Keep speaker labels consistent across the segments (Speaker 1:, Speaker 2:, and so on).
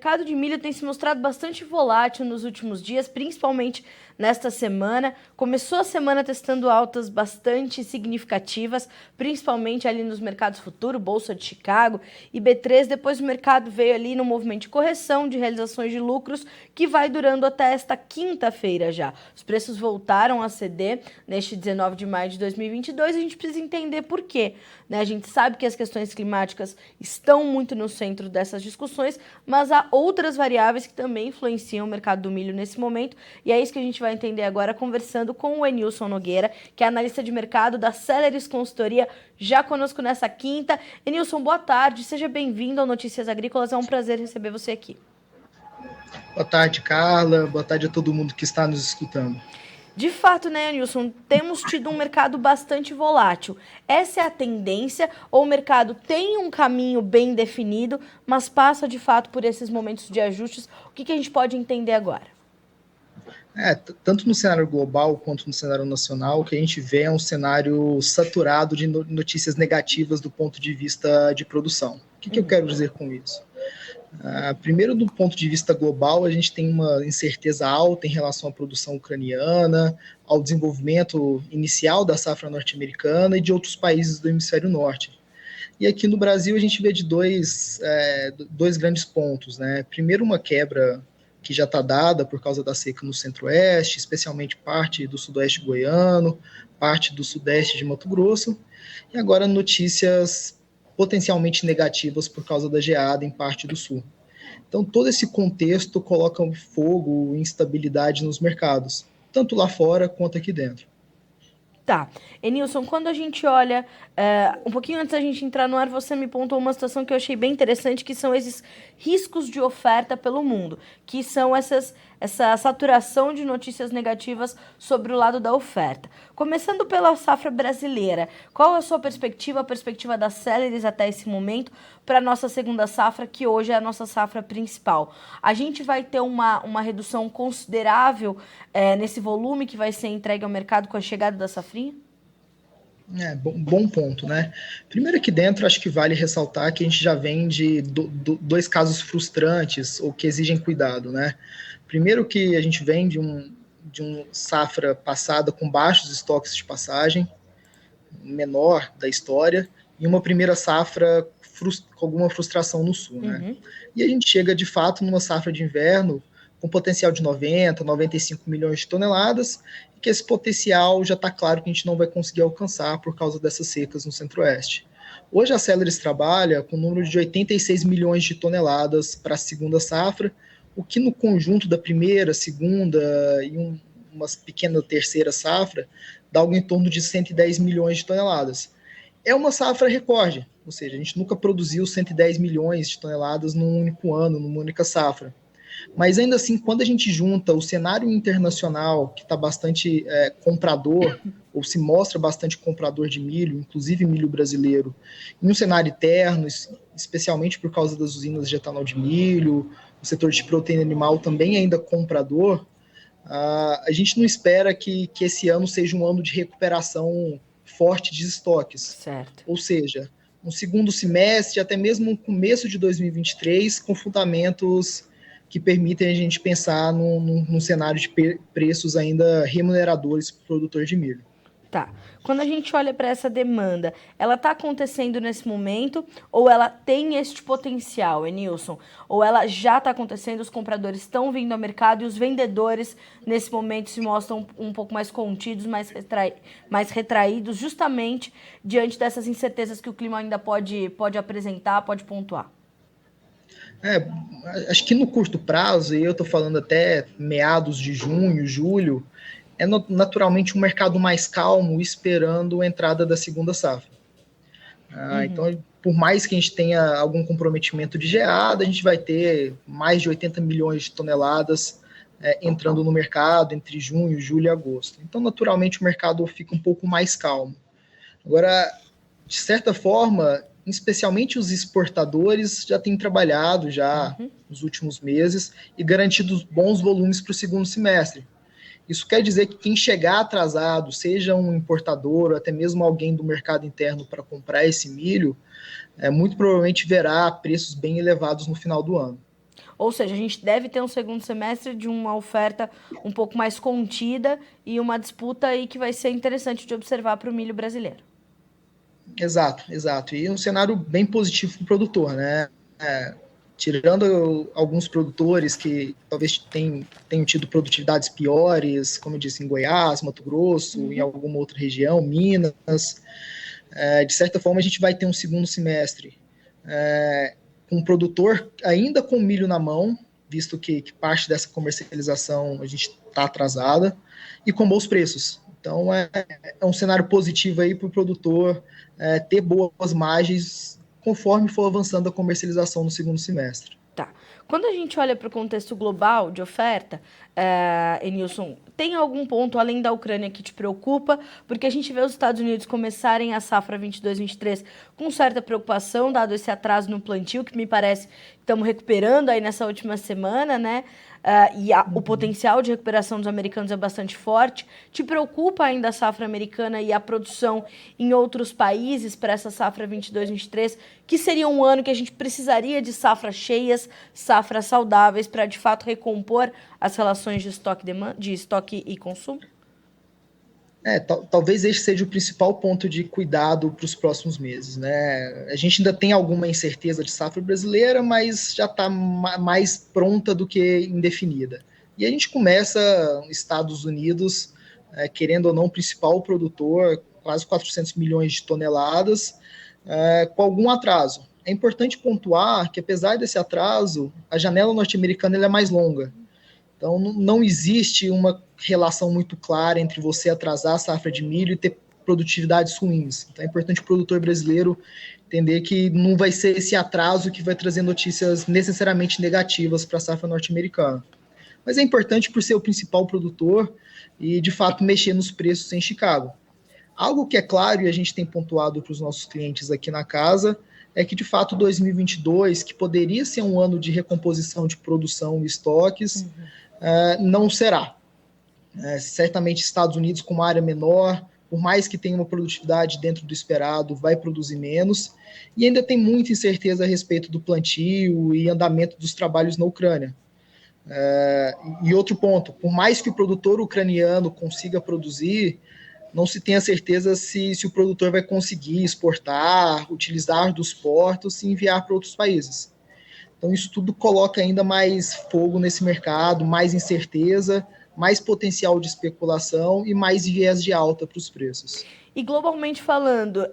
Speaker 1: mercado de milho tem se mostrado bastante volátil nos últimos dias, principalmente nesta semana. Começou a semana testando altas bastante significativas, principalmente ali nos mercados futuros, Bolsa de Chicago e B3. Depois o mercado veio ali no movimento de correção, de realizações de lucros, que vai durando até esta quinta-feira já. Os preços voltaram a ceder neste 19 de maio de 2022. A gente precisa entender por quê, né? A gente sabe que as questões climáticas estão muito no centro dessas discussões, mas há outras variáveis que também influenciam o mercado do milho nesse momento, e é isso que a gente vai entender agora conversando com o Enilson Nogueira, que é analista de mercado da Celeris Consultoria, já conosco nessa quinta. Enilson, boa tarde, seja bem-vindo ao Notícias Agrícolas, é um prazer receber você aqui.
Speaker 2: Boa tarde, Carla, boa tarde a todo mundo que está nos escutando.
Speaker 1: De fato, né, Nilson, temos tido um mercado bastante volátil. Essa é a tendência, ou o mercado tem um caminho bem definido, mas passa de fato por esses momentos de ajustes? O que a gente pode entender agora?
Speaker 2: Tanto no cenário global quanto no cenário nacional, o que a gente vê é um cenário saturado de notícias negativas do ponto de vista de produção. O que eu quero dizer com isso? Primeiro, do ponto de vista global, a gente tem uma incerteza alta em relação à produção ucraniana, ao desenvolvimento inicial da safra norte-americana e de outros países do hemisfério norte. E aqui no Brasil a gente vê de dois grandes pontos, né? Primeiro, uma quebra que já está dada por causa da seca no centro-oeste, especialmente parte do sudoeste goiano, parte do sudeste de Mato Grosso, e agora notícias potencialmente negativas por causa da geada em parte do sul. Então, todo esse contexto coloca fogo e instabilidade nos mercados, tanto lá fora quanto aqui dentro.
Speaker 1: Tá. Enilson, quando a gente olha, um pouquinho antes da gente entrar no ar, você me pontuou uma situação que eu achei bem interessante, que são esses riscos de oferta pelo mundo, que são essa saturação de notícias negativas sobre o lado da oferta. Começando pela safra brasileira, qual é a sua perspectiva, a perspectiva da Celeris até esse momento, para a nossa segunda safra, que hoje é a nossa safra principal? A gente vai ter uma redução considerável nesse volume que vai ser entregue ao mercado com a chegada da safrinha?
Speaker 2: Bom ponto, né? Primeiro, aqui dentro, acho que vale ressaltar que a gente já vem de dois casos frustrantes ou que exigem cuidado, né? Primeiro, que a gente vem de um safra passada com baixos estoques de passagem, menor da história, e uma primeira safra com alguma frustração no sul, né? E a gente chega, de fato, numa safra de inverno com potencial de 90, 95 milhões de toneladas, e que esse potencial já está claro que a gente não vai conseguir alcançar por causa dessas secas no centro-oeste. Hoje a Celeris trabalha com um número de 86 milhões de toneladas para a segunda safra, o que no conjunto da primeira, segunda e uma pequena terceira safra dá algo em torno de 110 milhões de toneladas. É uma safra recorde, ou seja, a gente nunca produziu 110 milhões de toneladas num único ano, numa única safra. Mas ainda assim, quando a gente junta o cenário internacional, que está bastante comprador, ou se mostra bastante comprador de milho, inclusive milho brasileiro, em um cenário interno, especialmente por causa das usinas de etanol de milho, o setor de proteína animal também ainda comprador, a gente não espera que esse ano seja um ano de recuperação forte de estoques.
Speaker 1: Certo.
Speaker 2: Ou seja, um segundo semestre, até mesmo um começo de 2023, com fundamentos que permitem a gente pensar num cenário de preços ainda remuneradores para o produtor de milho.
Speaker 1: Tá. Quando a gente olha para essa demanda, ela está acontecendo nesse momento ou ela tem este potencial, Enilson? Ou ela já está acontecendo, os compradores estão vindo ao mercado e os vendedores, nesse momento, se mostram um pouco mais contidos, mais retraídos, justamente diante dessas incertezas que o clima ainda pode apresentar, pode pontuar?
Speaker 2: Acho que no curto prazo, e eu estou falando até meados de junho, julho, é naturalmente um mercado mais calmo, esperando a entrada da segunda safra. Então, por mais que a gente tenha algum comprometimento de geada, a gente vai ter mais de 80 milhões de toneladas entrando no mercado entre junho, julho e agosto. Então, naturalmente, o mercado fica um pouco mais calmo. Agora, de certa forma, especialmente os exportadores já têm trabalhado nos últimos meses e garantido bons volumes para o segundo semestre. Isso quer dizer que quem chegar atrasado, seja um importador ou até mesmo alguém do mercado interno para comprar esse milho, muito provavelmente verá preços bem elevados no final do ano.
Speaker 1: Ou seja, a gente deve ter um segundo semestre de uma oferta um pouco mais contida e uma disputa aí que vai ser interessante de observar para o milho brasileiro.
Speaker 2: Exato, exato. E um cenário bem positivo para o produtor, né? Tirando alguns produtores que talvez tenham tido produtividades piores, como eu disse, em Goiás, Mato Grosso, em alguma outra região, Minas, de certa forma a gente vai ter um segundo semestre com um produtor ainda com milho na mão, visto que parte dessa comercialização a gente está atrasada, e com bons preços. Então é um cenário positivo aí para o produtor ter boas margens conforme for avançando a comercialização no segundo semestre.
Speaker 1: Tá. Quando a gente olha para o contexto global de oferta, Enilson, tem algum ponto além da Ucrânia que te preocupa? Porque a gente vê os Estados Unidos começarem a safra 22-23 com certa preocupação, dado esse atraso no plantio, que me parece que estamos recuperando aí nessa última semana, né? O potencial de recuperação dos americanos é bastante forte. Te preocupa ainda a safra americana e a produção em outros países para essa safra 22-23, que seria um ano que a gente precisaria de safras cheias, safras saudáveis, para de fato recompor as relações de estoque e consumo?
Speaker 2: Talvez esse seja o principal ponto de cuidado para os próximos meses, né? A gente ainda tem alguma incerteza de safra brasileira, mas já está mais pronta do que indefinida. E a gente começa nos Estados Unidos, querendo ou não, o principal produtor, quase 400 milhões de toneladas, com algum atraso. É importante pontuar que, apesar desse atraso, a janela norte-americana é mais longa. Então, não existe uma relação muito clara entre você atrasar a safra de milho e ter produtividades ruins. Então, é importante o produtor brasileiro entender que não vai ser esse atraso que vai trazer notícias necessariamente negativas para a safra norte-americana. Mas é importante por ser o principal produtor e, de fato, mexer nos preços em Chicago. Algo que é claro e a gente tem pontuado para os nossos clientes aqui na casa é que, de fato, 2022, que poderia ser um ano de recomposição de produção e estoques, não será. Certamente Estados Unidos, com uma área menor, por mais que tenha uma produtividade dentro do esperado, vai produzir menos, e ainda tem muita incerteza a respeito do plantio e andamento dos trabalhos na Ucrânia. E outro ponto, por mais que o produtor ucraniano consiga produzir, não se tem a certeza se o produtor vai conseguir exportar, utilizar dos portos e enviar para outros países. Então, isso tudo coloca ainda mais fogo nesse mercado, mais incerteza, mais potencial de especulação e mais viés de alta para os preços.
Speaker 1: E globalmente falando,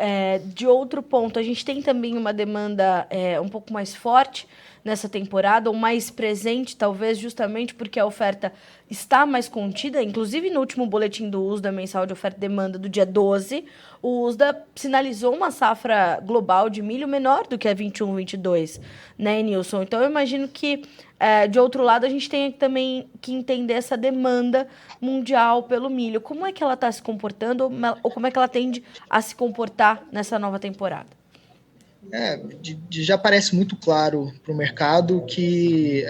Speaker 1: de outro ponto, a gente tem também uma demanda um pouco mais forte nessa temporada, ou mais presente, talvez, justamente porque a oferta está mais contida. Inclusive, no último boletim do USDA, mensal de oferta e demanda do dia 12, o USDA sinalizou uma safra global de milho menor do que a 21-22, né, Nilson? Então, eu imagino que, de outro lado, a gente tem também que entender essa demanda mundial pelo milho. Como é que ela está se comportando, ou como é que ela tende a se comportar nessa nova temporada?
Speaker 2: Já parece muito claro para o mercado que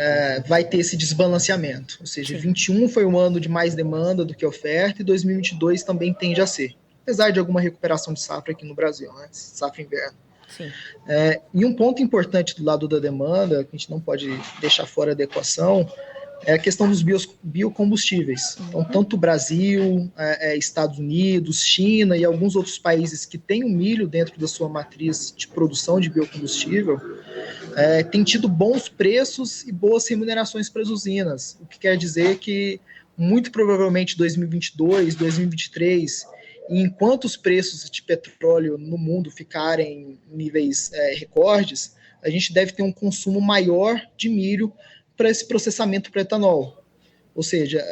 Speaker 2: vai ter esse desbalanceamento. Ou seja, sim, 21 foi um ano de mais demanda do que oferta e 2022 também tende a ser. Apesar de alguma recuperação de safra aqui no Brasil, né? Safra inverno.
Speaker 1: Sim.
Speaker 2: E um ponto importante do lado da demanda, que a gente não pode deixar fora da equação, é a questão dos biocombustíveis. Então, tanto o Brasil, Estados Unidos, China e alguns outros países que têm o milho dentro da sua matriz de produção de biocombustível, têm tido bons preços e boas remunerações para as usinas, o que quer dizer que, muito provavelmente, 2022, 2023, e enquanto os preços de petróleo no mundo ficarem em níveis recordes, a gente deve ter um consumo maior de milho para esse processamento para etanol. Ou seja,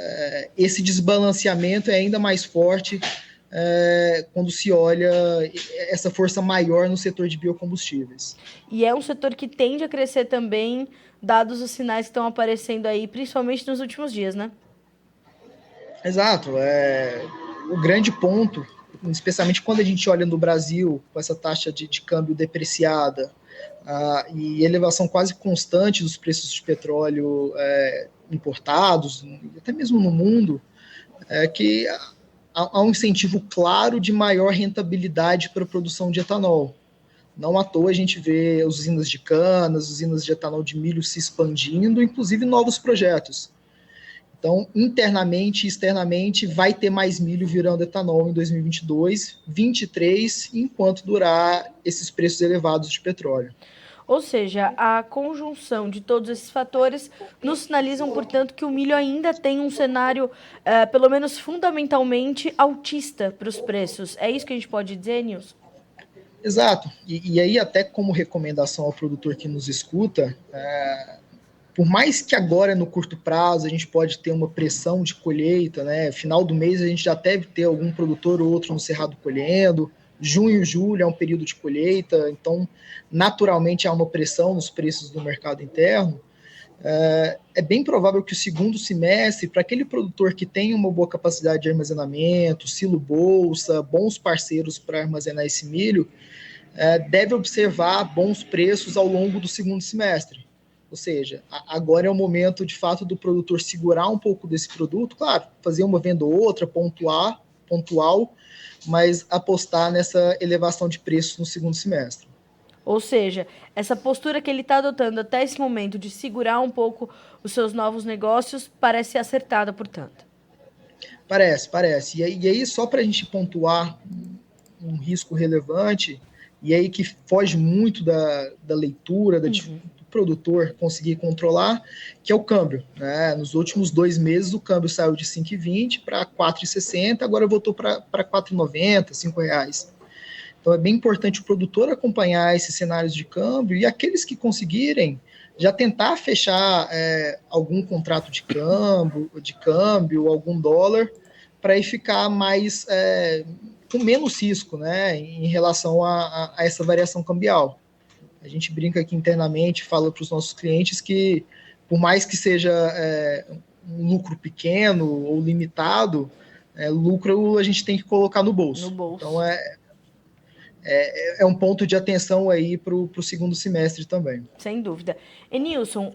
Speaker 2: esse desbalanceamento é ainda mais forte quando se olha essa força maior no setor de biocombustíveis.
Speaker 1: E é um setor que tende a crescer também, dados os sinais que estão aparecendo aí, principalmente nos últimos dias, né?
Speaker 2: Exato. O grande ponto, especialmente quando a gente olha no Brasil, com essa taxa de câmbio depreciada, e elevação quase constante dos preços de petróleo importados, até mesmo no mundo, que há um incentivo claro de maior rentabilidade para a produção de etanol. Não à toa a gente vê usinas de canas, usinas de etanol de milho se expandindo, inclusive novos projetos. Então, internamente e externamente, vai ter mais milho virando etanol em 2022, 2023, enquanto durar esses preços elevados de petróleo.
Speaker 1: Ou seja, a conjunção de todos esses fatores nos sinalizam, portanto, que o milho ainda tem um cenário, pelo menos fundamentalmente, altista para os preços. É isso que a gente pode dizer, Nilson?
Speaker 2: Exato. E aí, até como recomendação ao produtor que nos escuta, por mais que agora no curto prazo a gente pode ter uma pressão de colheita, né? Final do mês a gente já deve ter algum produtor ou outro no cerrado colhendo. Junho, julho é um período de colheita, então naturalmente há uma pressão nos preços do mercado interno. É bem provável que o segundo semestre, para aquele produtor que tem uma boa capacidade de armazenamento, silo bolsa, bons parceiros para armazenar esse milho, deve observar bons preços ao longo do segundo semestre. Ou seja, agora é o momento, de fato, do produtor segurar um pouco desse produto, claro, fazer uma venda ou outra, pontual, mas apostar nessa elevação de preços no segundo semestre.
Speaker 1: Ou seja, essa postura que ele está adotando até esse momento de segurar um pouco os seus novos negócios parece acertada, portanto.
Speaker 2: Parece. E aí, só para a gente pontuar um risco relevante, e aí que foge muito da leitura, do produtor conseguir controlar, que é o câmbio. Né? Nos últimos 2 meses, o câmbio saiu de 5,20 para 4,60, agora voltou para 4,90, R$5. Então é bem importante o produtor acompanhar esses cenários de câmbio e aqueles que conseguirem já tentar fechar algum contrato de câmbio, algum dólar, para aí ficar mais com menos risco, né, em relação a essa variação cambial. A gente brinca aqui internamente, fala para os nossos clientes que, por mais que seja um lucro pequeno ou limitado, lucro a gente tem que colocar no bolso. Então é um ponto de atenção aí para o segundo semestre também.
Speaker 1: Sem dúvida. Enilson,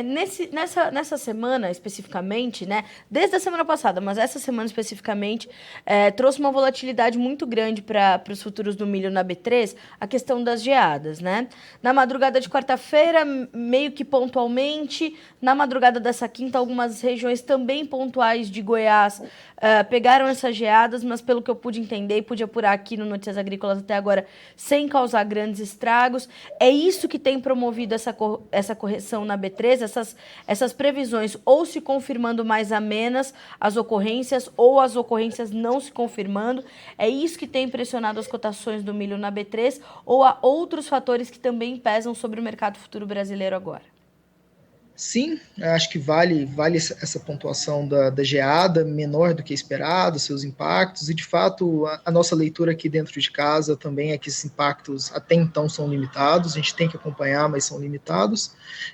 Speaker 1: nessa semana especificamente, né, desde a semana passada, mas essa semana especificamente, trouxe uma volatilidade muito grande para os futuros do milho na B3, a questão das geadas, né? Na madrugada de quarta-feira, meio que pontualmente, na madrugada dessa quinta, algumas regiões também pontuais de Goiás pegaram essas geadas, mas pelo que eu pude entender e pude apurar aqui no Notícias Agrícolas até agora, sem causar grandes estragos. É isso que tem promovido essa correção na B3, essas previsões ou se confirmando mais amenas as ocorrências ou as ocorrências não se confirmando. É isso que tem pressionado as cotações do milho na B3 ou há outros fatores que também pesam sobre o mercado futuro brasileiro agora?
Speaker 2: Sim, acho que vale essa pontuação da geada, menor do que esperado, seus impactos, e de fato a nossa leitura aqui dentro de casa também é que esses impactos até então são limitados, a gente tem que acompanhar, mas são limitados.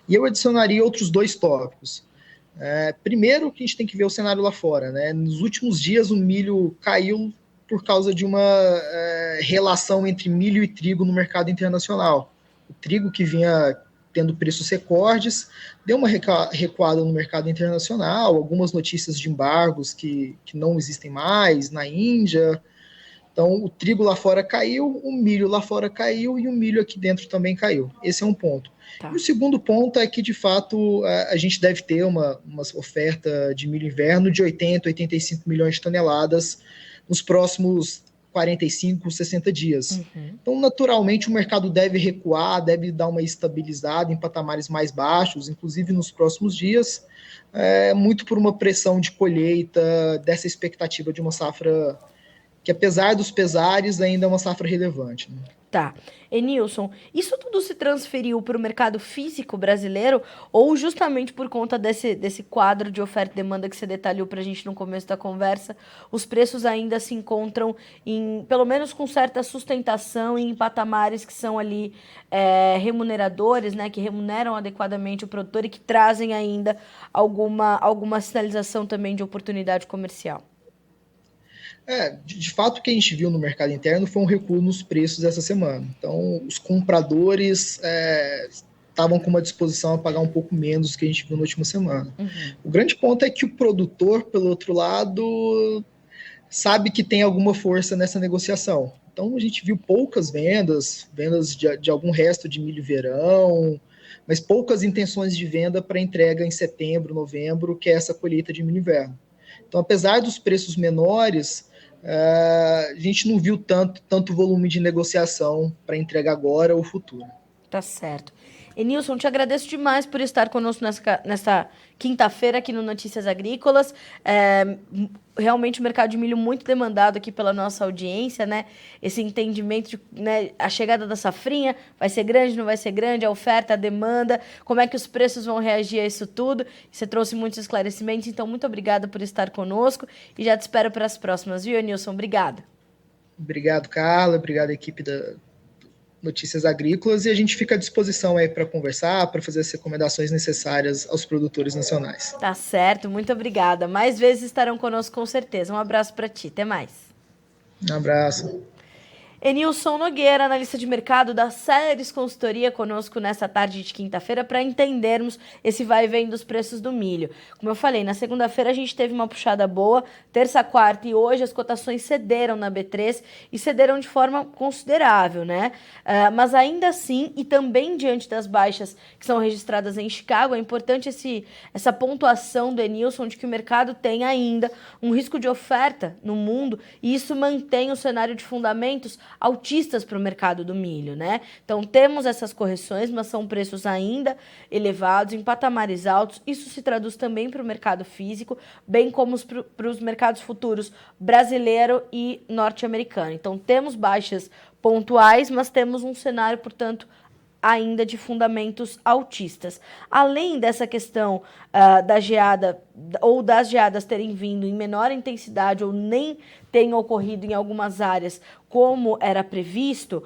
Speaker 2: E eu adicionaria outros 2 tópicos. Primeiro, que a gente tem que ver o cenário lá fora, né? Nos últimos dias o milho caiu por causa de uma relação entre milho e trigo no mercado internacional. O trigo que vinha tendo preços recordes, deu uma recuada no mercado internacional, algumas notícias de embargos que não existem mais na Índia. Então, o trigo lá fora caiu, o milho lá fora caiu e o milho aqui dentro também caiu. Esse é um ponto. Tá. E o segundo ponto é que, de fato, a gente deve ter uma oferta de milho inverno de 80, 85 milhões de toneladas nos próximos 45, 60 dias. Então, naturalmente, o mercado deve recuar, deve dar uma estabilizada em patamares mais baixos, inclusive nos próximos dias, muito por uma pressão de colheita, dessa expectativa de uma safra que, apesar dos pesares, ainda é uma safra relevante. Né?
Speaker 1: Tá. Enilson, isso tudo se transferiu para o mercado físico brasileiro ou justamente por conta desse quadro de oferta e demanda que você detalhou para a gente no começo da conversa, os preços ainda se encontram pelo menos com certa sustentação em patamares que são ali remuneradores, né, que remuneram adequadamente o produtor e que trazem ainda alguma sinalização também de oportunidade comercial?
Speaker 2: De fato, o que a gente viu no mercado interno foi um recuo nos preços essa semana. Então, os compradores estavam com uma disposição a pagar um pouco menos do que a gente viu na última semana. O grande ponto é que o produtor, pelo outro lado, sabe que tem alguma força nessa negociação. Então a gente viu poucas vendas de algum resto de milho verão, mas poucas intenções de venda para entrega em setembro, novembro, que é essa colheita de milho inverno. Então, apesar dos preços menores, a gente não viu tanto volume de negociação para entrega agora ou futuro.
Speaker 1: Tá certo. Enilson, te agradeço demais por estar conosco nessa quinta-feira aqui no Notícias Agrícolas. Realmente o mercado de milho muito demandado aqui pela nossa audiência, né? Esse entendimento de, né, a chegada da safrinha, vai ser grande, não vai ser grande, a oferta, a demanda, como é que os preços vão reagir a isso tudo. Você trouxe muitos esclarecimentos, então muito obrigada por estar conosco e já te espero para as próximas, viu, Enilson? Obrigada.
Speaker 2: Obrigado, Carla. Obrigado, equipe da Notícias Agrícolas, e a gente fica à disposição aí para conversar, para fazer as recomendações necessárias aos produtores nacionais.
Speaker 1: Tá certo, muito obrigada. Mais vezes estarão conosco com certeza. Um abraço para ti, até mais.
Speaker 2: Um abraço.
Speaker 1: Enilson Nogueira, analista de mercado da Ceres Consultoria, conosco nessa tarde de quinta-feira para entendermos esse vai e vem dos preços do milho. Como eu falei, na segunda-feira a gente teve uma puxada boa, terça, quarta e hoje as cotações cederam na B3 e cederam de forma considerável, né? Mas ainda assim, e também diante das baixas que são registradas em Chicago, é importante essa pontuação do Enilson de que o mercado tem ainda um risco de oferta no mundo e isso mantém o cenário de fundamentos altistas para o mercado do milho, né? Então temos essas correções, mas são preços ainda elevados, em patamares altos. Isso se traduz também para o mercado físico, bem como para os mercados futuros brasileiro e norte-americano. Então temos baixas pontuais, mas temos um cenário, portanto, ainda de fundamentos altistas. Além dessa questão da geada ou das geadas terem vindo em menor intensidade ou nem tenham ocorrido em algumas áreas como era previsto,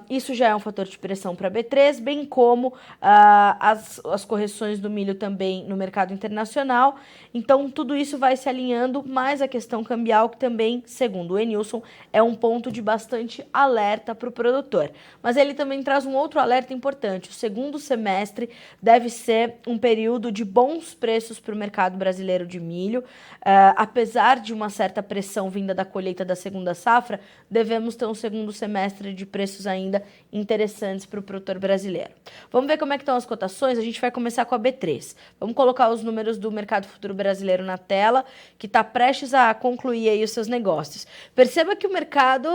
Speaker 1: isso já é um fator de pressão para a B3, bem como as correções do milho também no mercado internacional. Então, tudo isso vai se alinhando, mais a questão cambial, que também, segundo o Enilson, é um ponto de bastante alerta para o produtor. Mas ele também traz um outro alerta importante. O segundo semestre deve ser um período de bons preços para o mercado brasileiro de milho. Apesar de uma certa pressão vinda da colheita da segunda safra, devemos ter um segundo semestre de preços ainda interessantes para o produtor brasileiro. Vamos ver como é que estão as cotações? A gente vai começar com a B3. Vamos colocar os números do mercado futuro brasileiro na tela, que está prestes a concluir aí os seus negócios. Perceba que o mercado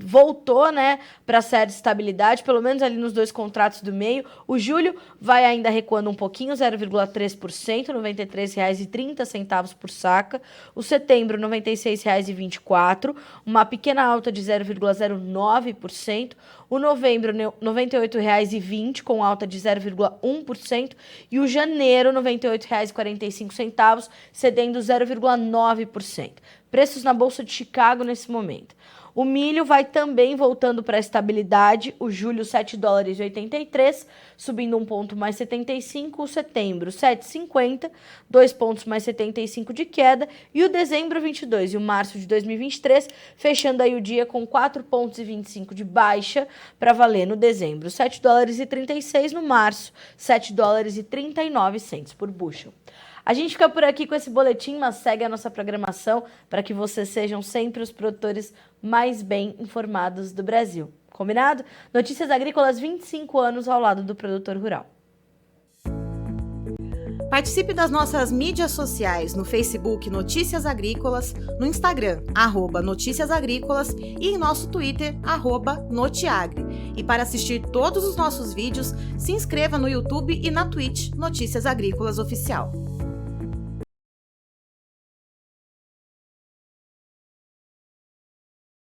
Speaker 1: voltou, né, para certa estabilidade, pelo menos ali nos dois contratos do meio. O julho vai ainda recuando um pouquinho, 0,3%, R$ 93,30 por saca. O setembro, R$ 96,24, uma pequena alta de 0,09%. O novembro, R$ 98,20, com alta de 0,1%. E o janeiro, R$ 98,45, cedendo 0,9%. Preços na Bolsa de Chicago nesse momento. O milho vai também voltando para a estabilidade, o julho $7,83, subindo 1 ponto mais 75, o setembro 7,50, 2 pontos mais 75 de queda, e o dezembro 22 e o março de 2023, fechando aí o dia com 4 pontos e 25 de baixa para valer no dezembro, $7,36, no março $7,39 por bushel. A gente fica por aqui com esse boletim, mas segue a nossa programação para que vocês sejam sempre os produtores mais bem informados do Brasil. Combinado? Notícias Agrícolas, 25 anos ao lado do produtor rural.
Speaker 3: Participe das nossas mídias sociais no Facebook Notícias Agrícolas, no Instagram, @Notícias Agrícolas e em nosso Twitter, @Notiagre. E para assistir todos os nossos vídeos, se inscreva no YouTube e na Twitch Notícias Agrícolas Oficial.